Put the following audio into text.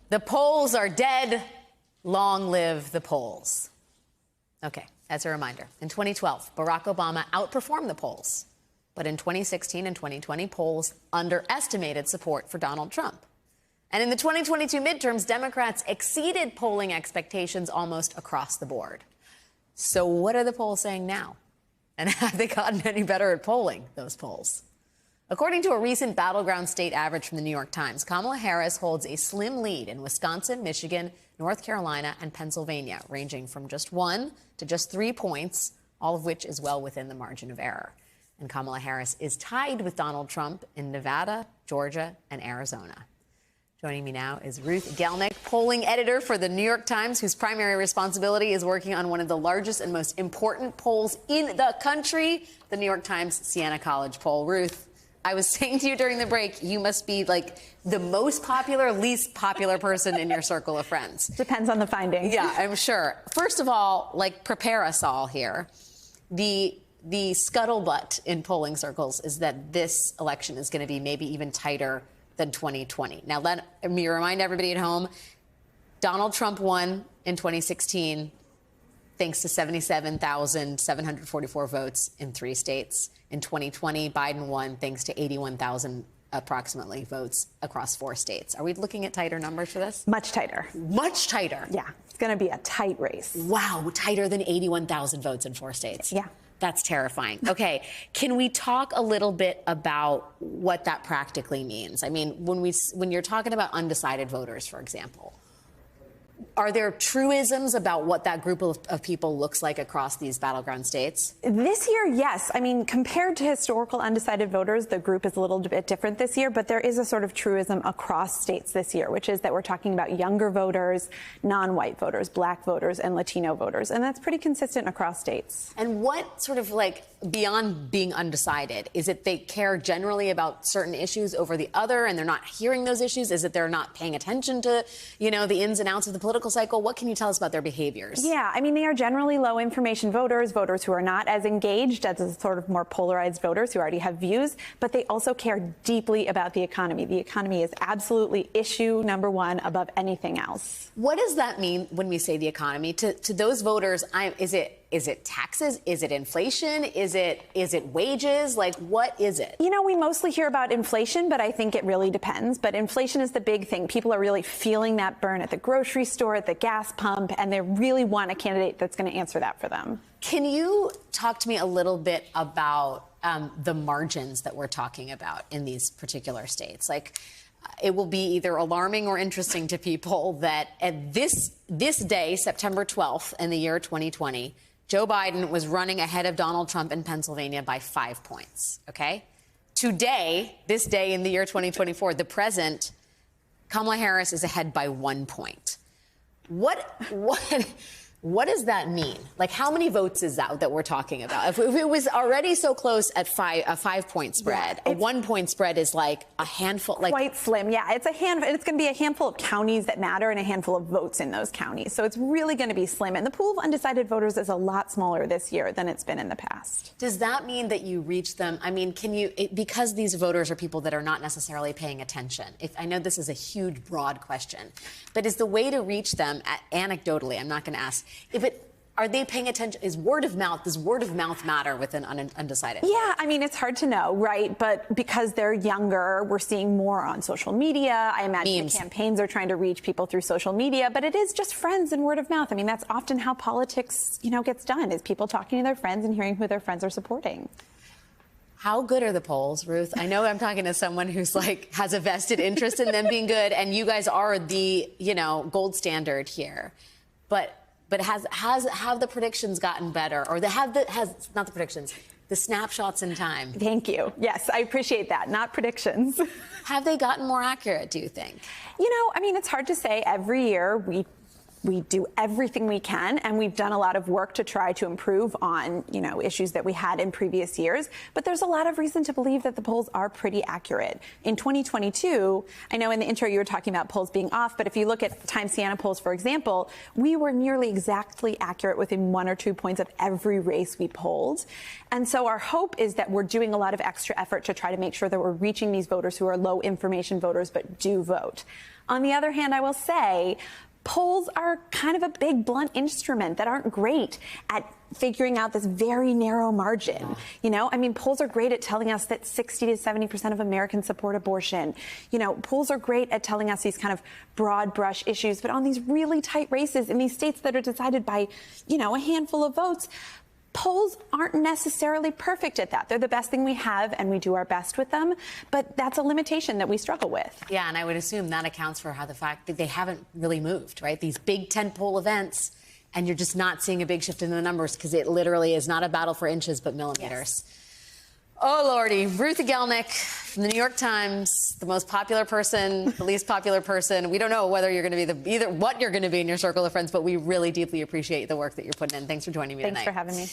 The polls are dead. Long live the polls. Okay, as a reminder, in 2012, Barack Obama outperformed the polls. But in 2016 and 2020, polls underestimated support for Donald Trump. And in the 2022 midterms, Democrats exceeded polling expectations almost across the board. So what are the polls saying now? And have they gotten any better at polling, those polls? According to a recent battleground state average from the New York Times, Kamala Harris holds a slim lead in Wisconsin, Michigan, North Carolina, and Pennsylvania, ranging from just 1 to just 3 points, all of which is well within the margin of error. And Kamala Harris is tied with Donald Trump in Nevada, Georgia, and Arizona. Joining me now is Ruth Gelnick, polling editor for the New York Times, whose primary responsibility is working on one of the largest and most important polls in the country, the New York Times Siena College poll. Ruth, I was saying to you during the break, you must be like the most popular, least popular person in your circle of friends. Depends on the findings. Yeah, I'm sure. First of all, like, prepare us all here. The scuttlebutt in polling circles is that this election is going to be maybe even tighter than 2020. Now, let me remind everybody at home, Donald Trump won in 2016 thanks to 77,744 votes in 3 states. In 2020, Biden won thanks to 81,000 approximately votes across 4 states. Are we looking at tighter numbers for this? Much tighter. Much tighter? Yeah, it's going to be a tight race. Wow, tighter than 81,000 votes in 4 states. Yeah. That's terrifying. Okay, can we talk a little bit about what that practically means? I mean, when you're talking about undecided voters, for example, are there truisms about what that group of people looks like across these battleground states? This year, yes. I mean, compared to historical undecided voters, the group is a little bit different this year, but there is a sort of truism across states this year, which is that we're talking about younger voters, non-white voters, black voters, and Latino voters. And that's pretty consistent across states. And what sort of, like, beyond being undecided, is it they care generally about certain issues over the other and they're not hearing those issues? Is it they're not paying attention to, you know, the ins and outs of the political cycle? What can you tell us about their behaviors? Yeah, I mean, they are generally low information voters, voters who are not as engaged as the sort of more polarized voters who already have views, but they also care deeply about the economy. The economy is absolutely issue number one above anything else. What does that mean when we say the economy? To those voters, is it taxes? Is it inflation? Is it wages? Like, what is it? You know, we mostly hear about inflation, but I think it really depends. But inflation is the big thing. People are really feeling that burn at the grocery store, at the gas pump, and they really want a candidate that's going to answer that for them. Can you talk to me a little bit about the margins that we're talking about in these particular states? Like, it will be either alarming or interesting to people that at this day, September 12th, in the year 2020, Joe Biden was running ahead of Donald Trump in Pennsylvania by 5 points, okay? Today, this day in the year 2024, the present, Kamala Harris is ahead by 1 point. What does that mean? Like, how many votes is that we're talking about? If it was already so close at a 5-point spread, a 1-point spread is like a handful. Like, quite slim. Yeah, it's going to be a handful of counties that matter and a handful of votes in those counties. So it's really going to be slim. And the pool of undecided voters is a lot smaller this year than it's been in the past. Does that mean that you reach them? I mean, because these voters are people that are not necessarily paying attention. I know this is a huge, broad question, but is the way to reach them, anecdotally, I'm not going to ask, are they paying attention? Does word of mouth matter with an undecided? Yeah, I mean, it's hard to know, right? But because they're younger, we're seeing more on social media. I imagine the campaigns are trying to reach people through social media, but it is just friends and word of mouth. I mean, that's often how politics, gets done, is people talking to their friends and hearing who their friends are supporting. How good are the polls, Ruth? I know I'm talking to someone who's has a vested interest in them being good, and you guys are the, gold standard here. But have the predictions gotten better, or not the predictions, the snapshots in time? Thank you. Yes, I appreciate that. Not predictions. Have they gotten more accurate, do you think? I mean, it's hard to say. Every year we do everything we can, and we've done a lot of work to try to improve on, issues that we had in previous years. But there's a lot of reason to believe that the polls are pretty accurate. In 2022, I know in the intro you were talking about polls being off, but if you look at Times Siena polls, for example, we were nearly exactly accurate within 1 or 2 points of every race we polled. And so our hope is that we're doing a lot of extra effort to try to make sure that we're reaching these voters who are low information voters but do vote. On the other hand, I will say, polls are kind of a big, blunt instrument that aren't great at figuring out this very narrow margin. You know, I mean, polls are great at telling us that 60 to 70% of Americans support abortion. You know, polls are great at telling us these kind of broad brush issues, but on these really tight races in these states that are decided by, you know, a handful of votes, polls aren't necessarily perfect at that. They're the best thing we have, and we do our best with them, but that's a limitation that we struggle with. Yeah, and I would assume that accounts for how the fact that they haven't really moved, right? These big tentpole events, and you're just not seeing a big shift in the numbers because it literally is not a battle for inches but millimeters. Yes. Oh, Lordy. Ruth Egelnik from the New York Times, the most popular person, the least popular person. We don't know whether you're going to be either what you're going to be in your circle of friends, but we really deeply appreciate the work that you're putting in. Thanks for joining me tonight. Thanks for having me.